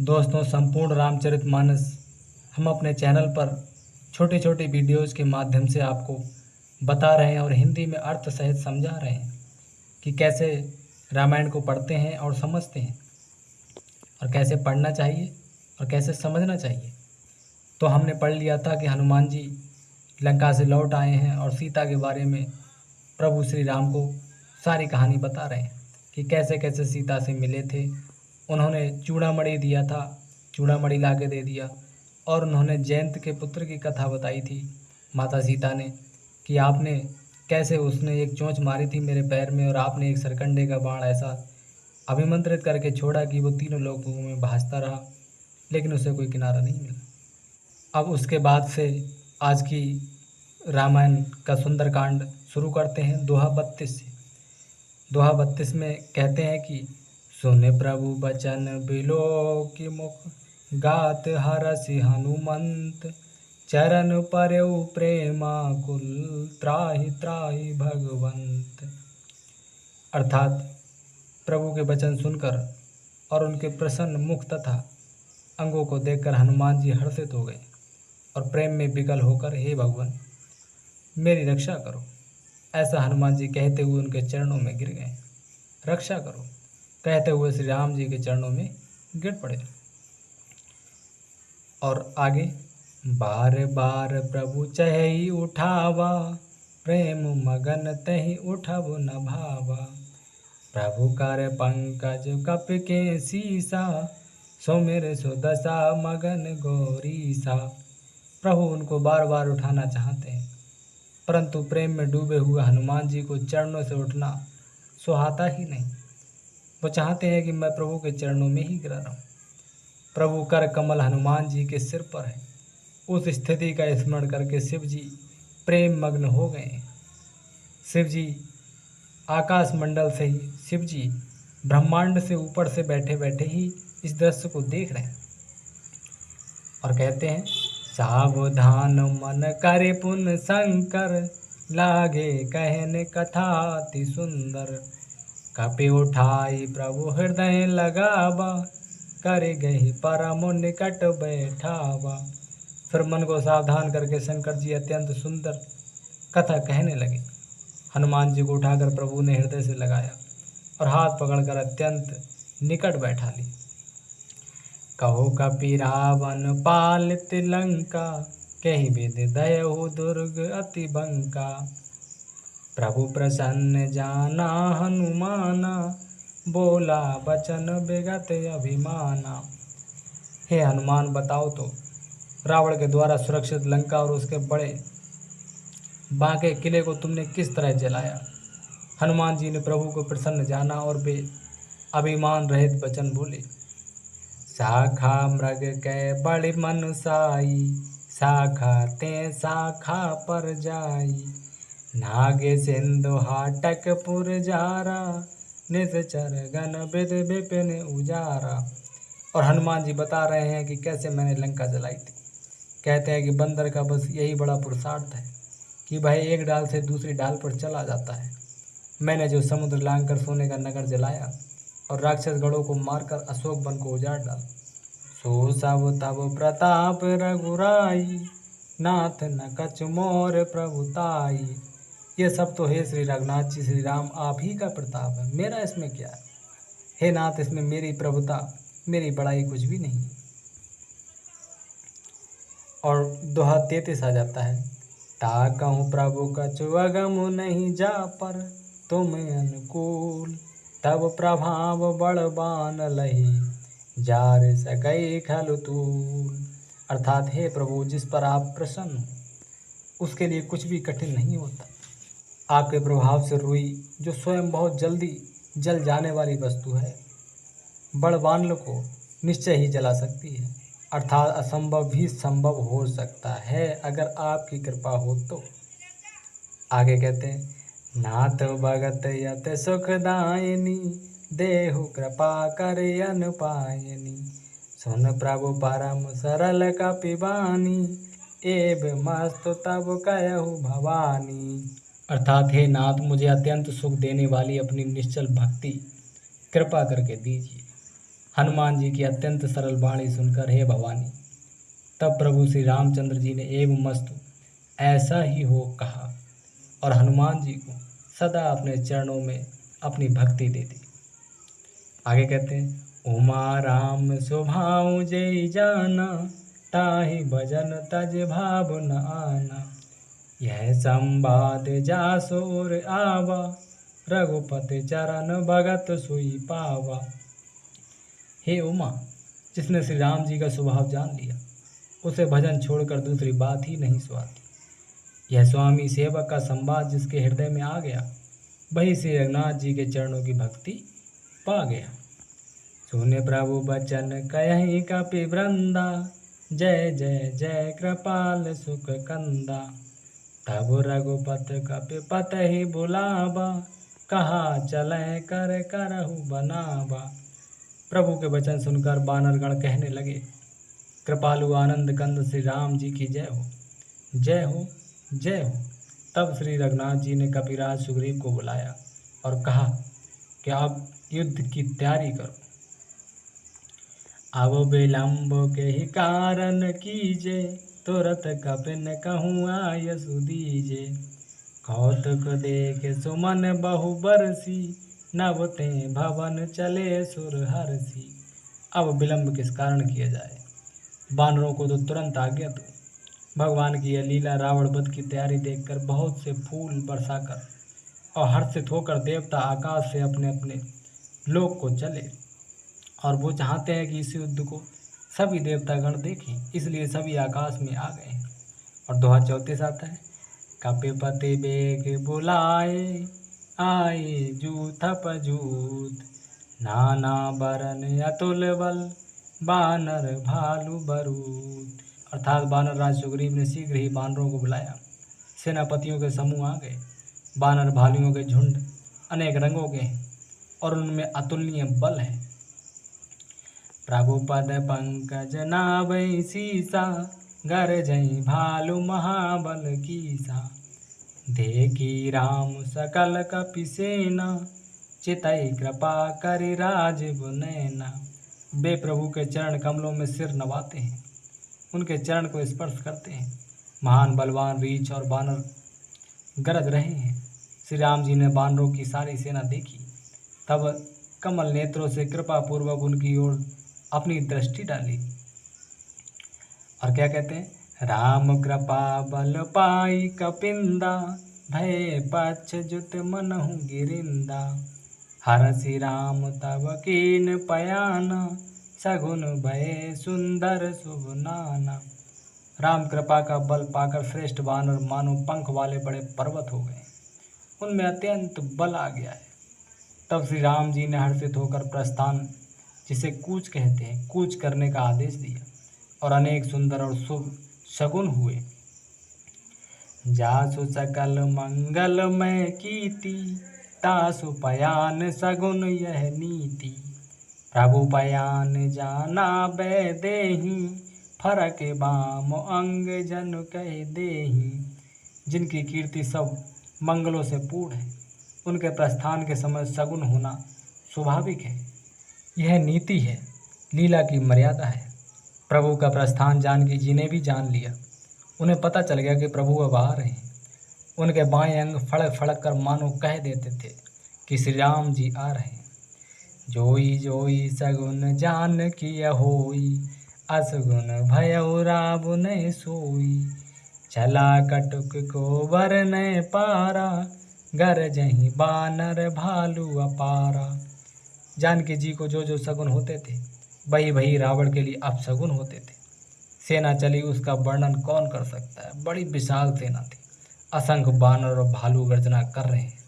दोस्तों, संपूर्ण रामचरितमानस हम अपने चैनल पर छोटी छोटी वीडियोज़ के माध्यम से आपको बता रहे हैं और हिंदी में अर्थ सहित समझा रहे हैं कि कैसे रामायण को पढ़ते हैं और समझते हैं और कैसे पढ़ना चाहिए और कैसे समझना चाहिए। तो हमने पढ़ लिया था कि हनुमान जी लंका से लौट आए हैं और सीता के बारे में प्रभु श्री राम को सारी कहानी बता रहे हैं कि कैसे कैसे सीता से मिले थे। उन्होंने चूड़ामणि दिया था, चूड़ामणि ला के दे दिया, और उन्होंने जयंत के पुत्र की कथा बताई थी माता सीता ने कि आपने कैसे उसने एक चोंच मारी थी मेरे पैर में और आपने एक सरकंडे का बाण ऐसा अभिमंत्रित करके छोड़ा कि वो तीनों लोगों में भासता रहा, लेकिन उसे कोई किनारा नहीं मिला। अब उसके बाद से आज की रामायण का सुंदरकांड शुरू करते हैं दोहा 32 से। दोहा 32 में कहते हैं कि सुने प्रभु बचन बिलो की मुख गात हरसि हनुमंत चरण परयउ प्रेमा कुल त्राहि त्राहि भगवंत। अर्थात प्रभु के वचन सुनकर और उनके प्रसन्न मुख तथा अंगों को देखकर हनुमान जी हर्षित हो गए और प्रेम में विकल होकर हे भगवान मेरी रक्षा करो, ऐसा हनुमान जी कहते हुए उनके चरणों में गिर गए। रक्षा करो कहते हुए श्री राम जी के चरणों में गिर पड़े। और आगे बार बार प्रभु चहि उठावा प्रेम मगन तहि उठब न भावा प्रभु कर पंकज कप के सीसा सुमिर सुदशा मगन गौरीसा। प्रभु उनको बार बार उठाना चाहते हैं, परंतु प्रेम में डूबे हुए हनुमान जी को चरणों से उठना सुहाता ही नहीं। वो चाहते हैं कि मैं प्रभु के चरणों में ही गिरा रहूं। प्रभु कर कमल हनुमान जी के सिर पर है। उस स्थिति का स्मरण करके शिव जी प्रेम मग्न हो गए। शिव जी आकाश मंडल से ही, शिव जी ब्रह्मांड से ऊपर से बैठे बैठे ही इस दृश्य को देख रहे हैं और कहते हैं सावधान मन करे पुन शंकर लागे कहने कथा अति सुंदर कपि उठाई प्रभु हृदय लगावा करे गही परम निकट बैठावा। फिर मन को सावधान करके शंकर जी अत्यंत सुंदर कथा कहने लगे। हनुमान जी को उठाकर प्रभु ने हृदय से लगाया और हाथ पकड़कर अत्यंत निकट बैठा ली। कहो कपि रावण पालित लंका कहि विधि दयहु दुर्ग अति बंका प्रभु प्रसन्न जाना हनुमाना बोला बचन विगत अभिमाना। हे हनुमान, बताओ तो रावण के द्वारा सुरक्षित लंका और उसके बड़े बांके किले को तुमने किस तरह जलाया। हनुमान जी ने प्रभु को प्रसन्न जाना और वे अभिमान रहित वचन बोले। शाखा मृग कै बड़ि मनुसाई शाखा ते शाखा पर जाई नागे सिंधु हाटक पुरजारा निश्चर गण विद विपिन उजारा। और हनुमान जी बता रहे हैं कि कैसे मैंने लंका जलाई थी। कहते हैं कि बंदर का बस यही बड़ा पुरुषार्थ है कि भाई एक डाल से दूसरी डाल पर चला जाता है। मैंने जो समुद्र लांघकर सोने का नगर जलाया और राक्षस गढ़ों को मारकर अशोक वन को उजाड़ डाला, सो सब तब प्रताप रघुराई नाथ न कछ मोर प्रभुताई। ये सब तो हे श्री रघुनाथ जी, श्री राम आप ही का प्रताप है, मेरा इसमें क्या है। हे नाथ, इसमें मेरी प्रभुता मेरी बड़ाई कुछ भी नहीं। और दोहा 33 आ जाता है। ता कहूँ प्रभु कछु अगम नहीं जा पर तुम अनुकूल तब प्रभाव बड़बान लही जार सकई खल तूल। अर्थात हे प्रभु, जिस पर आप प्रसन्न हो उसके लिए कुछ भी कठिन नहीं होता। आपके प्रभाव से रुई, जो स्वयं बहुत जल्दी जल जाने वाली वस्तु है, बड़बान को निश्चय ही जला सकती है। अर्थात असंभव भी संभव हो सकता है अगर आपकी कृपा हो तो। आगे कहते हैं नाथ भगत यत सुखदायिनी देहु कृपा कर अनुपायनी सुन प्रभु परम सरल कपिबानी एव मस्तु तब कहु भवानी। अर्थात हे नाथ, मुझे अत्यंत सुख देने वाली अपनी निश्चल भक्ति कृपा करके दीजिए। हनुमान जी की अत्यंत सरल वाणी सुनकर हे भवानी, तब प्रभु श्री रामचंद्र जी ने एवं मस्तु ऐसा ही हो कहा और हनुमान जी को सदा अपने चरणों में अपनी भक्ति दे दी। आगे कहते हैं, उमा राम स्वभाव जय जाना, ताहि भजन तज भाव न आना। यह संवाद जासुर आवा, रघुपति चरण भगत सोई पावा। हे उमा, जिसने श्री राम जी का स्वभाव जान लिया, उसे भजन छोड़कर दूसरी बात ही नहीं सुहाती। यह स्वामी सेवक का संवाद जिसके हृदय में आ गया, वही श्री रघुनाथ जी के चरणों की भक्ति पा गया। सुने प्रभु बचन कहि कपि वृंदा, जय जय जय कृपाल सुख कंदा। तब रघुपत कपि पतहि बुलावा, कहा चले कर करहु बनावा। प्रभु के वचन सुनकर बानरगण कहने लगे, कृपालु आनंद कंद श्री राम जी की जय हो, जय हो, जय हो। तब श्री रघुनाथ जी ने कपिराज सुग्रीव को बुलाया और कहा कि आप युद्ध की तैयारी करो। अब विलम्ब के ही कारण कीजे, तुरत कपिन कहूँ आयसु दीजे। कौतुक देख सुमन बहु बरसी, नभ ते भवन चले सुर हरसी। अब विलम्ब किस कारण किया जाए, बानरों को तो तुरंत आज्ञा दो। भगवान की यह लीला रावण वध की तैयारी देखकर बहुत से फूल बरसाकर और हर्षित होकर देवता आकाश से अपने अपने लोक को चले, और वो चाहते हैं कि इस युद्ध को सभी देवतागण देखें, इसलिए सभी आकाश में आ गए हैं। और दोहा 34 आता है, कपिपति बेग बुलाए, आए जूथ पजूत। नाना बरन अतुल बल, बानर भालू बरूद। अर्थात बानर राज सुग्रीव ने शीघ्र ही बानरों को बुलाया। सेनापतियों के समूह आ गए, बानर भालुओं के झुंड अनेक रंगों के हैं और उनमें अतुलनीय बल है। प्रभु पद पंकज नाभै सीसा, गरजई भालु महाबल कीसा। देखी राम सकल कपि सेना, चितई कृपा करि राजीव नैना। वे प्रभु के चरण कमलों में सिर नवाते हैं, उनके चरण को स्पर्श करते हैं। महान बलवान रीछ और बानर गरज रहे हैं। श्री राम जी ने बानरों की सारी सेना देखी, तब कमल नेत्रों से कृपा पूर्वक उनकी ओर अपनी दृष्टि डाली और क्या कहते हैं, राम कृपा बल पाई कपिंदा, भय पक्ष जुत मनहु गिरिंदा। हरसि राम तब कीन पयाना, सगुन भय सुंदर शुभ नाना। राम कृपा का बल पाकर श्रेष्ठ वानर मानो पंख वाले बड़े पर्वत हो गए, उनमें अत्यंत बल आ गया है। तब श्री राम जी ने हर्षित होकर प्रस्थान, जिसे कूच कहते हैं, कूच करने का आदेश दिया और अनेक सुंदर और शुभ शगुन हुए। जासु सकल मंगलमय कीर्ति, तासु पयान सगुन यह नीति। प्रभु पयान जाना बै देहि, फरक बाम अंग जन कह देहि। जिनकी कीर्ति सब मंगलों से पूर्ण है, उनके प्रस्थान के समय सगुन होना स्वाभाविक है। यह नीति है, लीला की मर्यादा है। प्रभु का प्रस्थान जानकी जी ने भी जान लिया। उन्हें पता चल गया कि प्रभु अब आ रहे हैं। उनके बाएं अंग फड़क फड़क कर मानो कह देते थे कि श्री राम जी आ रहे हैं। जोई जोई सगुन जान की होई, असगुन भयउ रावण सोई। चला कटुक को बर न पारा, गरजहि बानर भालू अपारा। जानकी जी को जो जो सगुन होते थे, वही वही रावण के लिए अपशगुन होते थे। सेना चली, उसका वर्णन कौन कर सकता है। बड़ी विशाल सेना थी, असंख्य बानर और भालू गर्जना कर रहे हैं।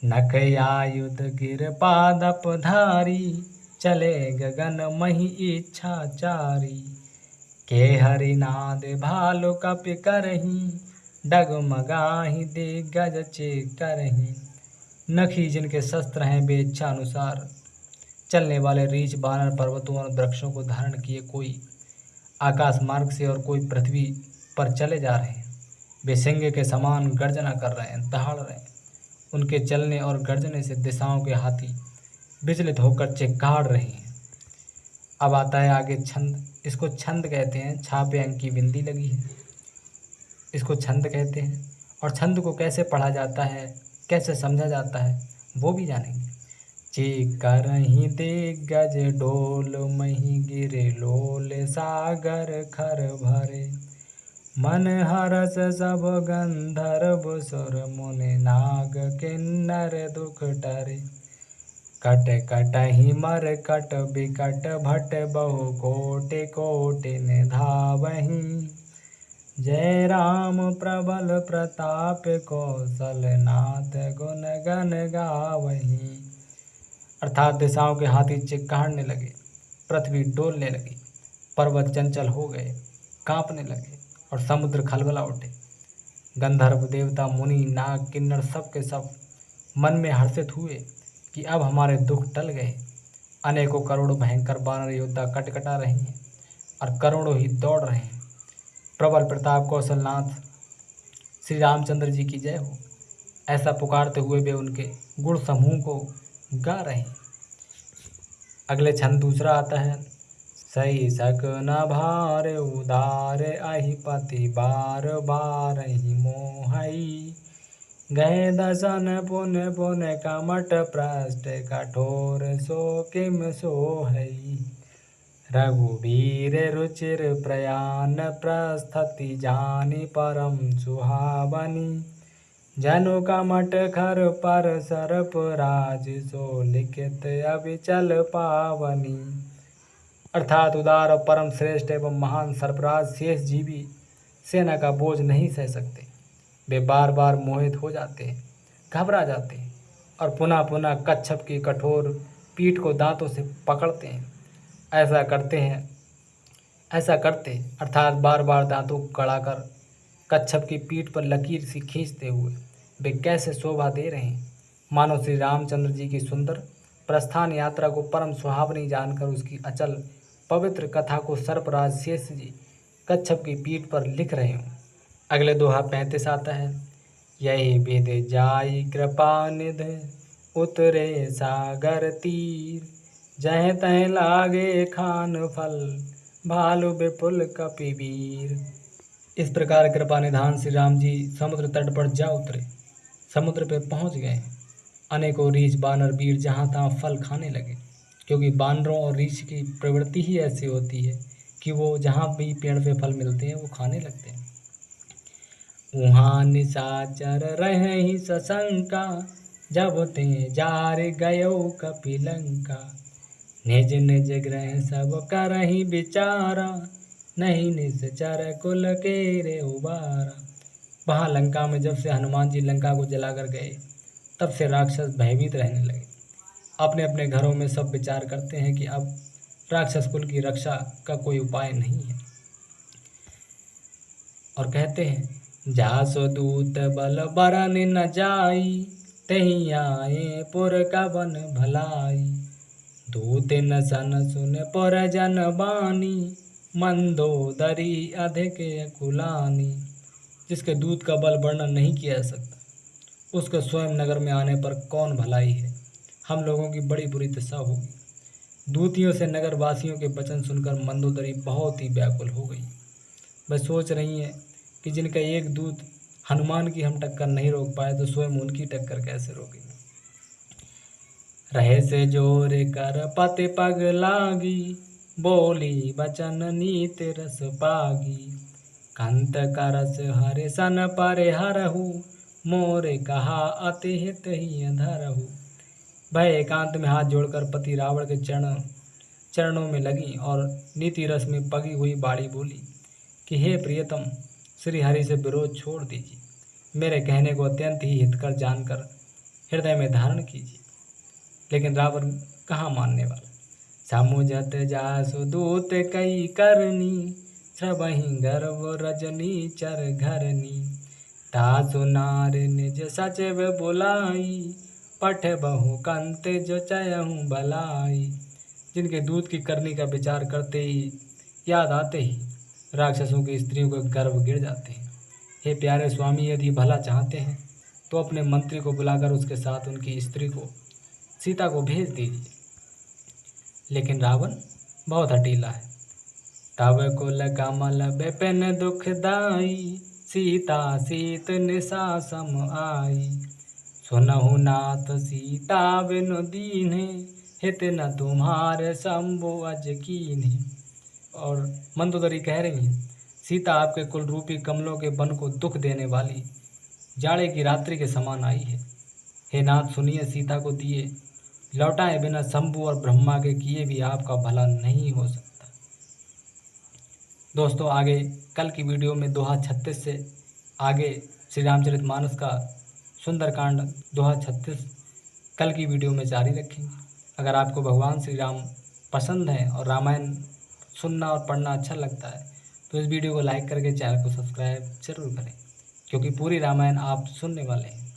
नख आयुध गिर पादप धारी, चले गगन मही इच्छाचारी। के हरिनाद भालु कपि करही, डगमगाही दिग्गज करही। नखी जिनके शस्त्र हैं, वे इच्छा अनुसार चलने वाले रीछ बानर पर्वतों और वृक्षों को धारण किए कोई आकाश मार्ग से और कोई पृथ्वी पर चले जा रहे हैं। वे सिंह के समान गर्जना कर रहे हैं, दहाड़ रहे हैं। उनके चलने और गर्जने से दिशाओं के हाथी विचलित होकर चिक्कार रहे हैं। अब आता है आगे छंद। इसको छंद कहते हैं। छापे अंक की बिंदी लगी है, इसको छंद कहते हैं। और छंद को कैसे पढ़ा जाता है, कैसे समझा जाता है, वो भी जानेंगे। करहीं दिग्गज डोल मही गिरे लोल सागर खर भरे, मन हरस सब गंधर्व सुर मुनि नाग किन्नर दुख टरे, कट कटहि मर कट बिकट भट बहु कोटि कोटि निधावहि, जय राम प्रबल प्रताप कौशल नाथ गुण गण गावहि। अर्थात दिशाओं के हाथी चिक्कारने लगे, पृथ्वी डोलने लगी, पर्वत चंचल हो गए, कांपने लगे और समुद्र खलबला उठे। गंधर्व देवता मुनि नाग किन्नर सब के सब मन में हर्षित हुए कि अब हमारे दुख टल गए। अनेकों करोड़ों भयंकर वानर योद्धा कटकटा रहे हैं और करोड़ों ही दौड़ रहे हैं। प्रबल प्रताप कौशलनाथ श्री रामचंद्र जी की जय हो, ऐसा पुकारते हुए वे उनके गुण समूह को गा रहे हैं। अगले छंद दूसरा आता है। सही सक न भार उदार अहि पति बार बार ही मोहई, गए दसन पुन पुन कमट पृष्ठ कठोर सो किम सोहई, रघुवीर रुचिर प्रयाण प्रस्थति जानी परम सुहावनी, जनु कमट खर पर सरप राज सो लिखित अविचल पावनी। अर्थात उदार और परम श्रेष्ठ एवं महान सर्पराज शेष जी भी सेना का बोझ नहीं सह सकते। वे बार बार मोहित हो जाते हैं, घबरा जाते हैं और पुनः पुनः कच्छप की कठोर पीठ को दांतों से पकड़ते हैं। ऐसा करते अर्थात बार बार दांतों को गड़ाकर कच्छप की पीठ पर लकीर सी खींचते हुए वे कैसे शोभा दे रहे हैं, मानो श्री रामचंद्र जी की सुंदर प्रस्थान यात्रा को परम सुहावनी जानकर उसकी अचल पवित्र कथा को सर्पराज शेष जी कच्छप की पीठ पर लिख रहे हों। अगले दोहा 35 आता है। यही विध जाई कृपा निध उतरे सागर तीर, जह तह लागे खान फल भालु विपुल कपिवीर। इस प्रकार कृपा निधान श्री राम जी समुद्र तट पर जा उतरे, समुद्र पे पहुंच गए। अनेकों रीछ बानर वीर जहाँ तहाँ फल खाने लगे, क्योंकि बानरों और रीछ की प्रवृत्ति ही ऐसी होती है कि वो जहाँ भी पेड़ पे फल मिलते हैं वो खाने लगते हैं। वहाँ निशाचर रही सशंका, जब ते जार गयो कपिलंका, निज निज ग्रह सब करहि विचारा, नहीं निश्चर कुल के रे उबारा। वहाँ लंका में जब से हनुमान जी लंका को जलाकर गए तब से राक्षस भयभीत रहने लगे। अपने अपने घरों में सब विचार करते हैं कि अब राक्षस कुल की रक्षा का कोई उपाय नहीं है और कहते हैं, जासो दूत बल बरन न जाई, तही आए पुर कवन भलाई, दूत न सन सुन पुर जन बानी, मंदोदरी अधिक कुलानी। जिसके दूत का बल वर्णन नहीं किया जा सकता, उसके स्वयं नगर में आने पर कौन भलाई है। हम लोगों की बड़ी बुरी दशा होगी। दूतियों से नगर वासियों के वचन सुनकर मंदोदरी बहुत ही व्याकुल हो गई। वह सोच रही हैं कि जिनका एक दूत हनुमान की हम टक्कर नहीं रोक पाए तो स्वयं उनकी टक्कर कैसे रोकेंगे। रहे से जोर कर पति पग लागी, बोली वचन नीत रस पागी, कंत करस हरे सन परे हरहु, मोरे कहा अति हित ही धरहु। वह एकांत में हाथ जोड़कर पति रावण के चरणों में लगी और नीति रस में पगी हुई बाड़ी बोली कि हे प्रियतम, श्री हरि से विरोध छोड़ दीजिए, मेरे कहने को अत्यंत ही हितकर जानकर हृदय में धारण कीजिए। लेकिन रावण कहाँ मानने वाला। समुझत जासु दूत कई करनी, श्रवहि गर्व रजनी चर घरनी, तासु नार निज सचिव बुलाई, पठ बहु कंत जो चयहु भलाई। जिनके दूत की करनी का विचार करते ही याद आते ही राक्षसों की स्त्रियों के गर्भ गिर जाते हैं। हे प्यारे स्वामी, यदि भला चाहते हैं तो अपने मंत्री को बुलाकर उसके साथ उनकी स्त्री को सीता को भेज दीजिए। लेकिन रावण बहुत हठीला है। तब कुल कमल विपिन दुखदाई, सीता सीत निशा सम आई। सुनहु नाथ सीता बिनु दीन्हे, हित न तुम्हारे शंभु अज कीन्हे। और मंदोदरी कह रही हैं, सीता आपके कुल रूपी कमलों के वन को दुख देने वाली जाड़े की रात्रि के समान आई है। हे नाथ सुनिए, सीता को दिए लौटाए बिना शंभु और ब्रह्मा के किए भी आपका भला नहीं हो सकता। दोस्तों आगे कल की वीडियो में दोहा 36 से आगे श्री रामचरितमानस का सुंदरकांड दोहा 36 कल की वीडियो में जारी रखेंगे। अगर आपको भगवान श्री राम पसंद है और रामायण सुनना और पढ़ना अच्छा लगता है तो इस वीडियो को लाइक करके चैनल को सब्सक्राइब जरूर करें, क्योंकि पूरी रामायण आप सुनने वाले हैं।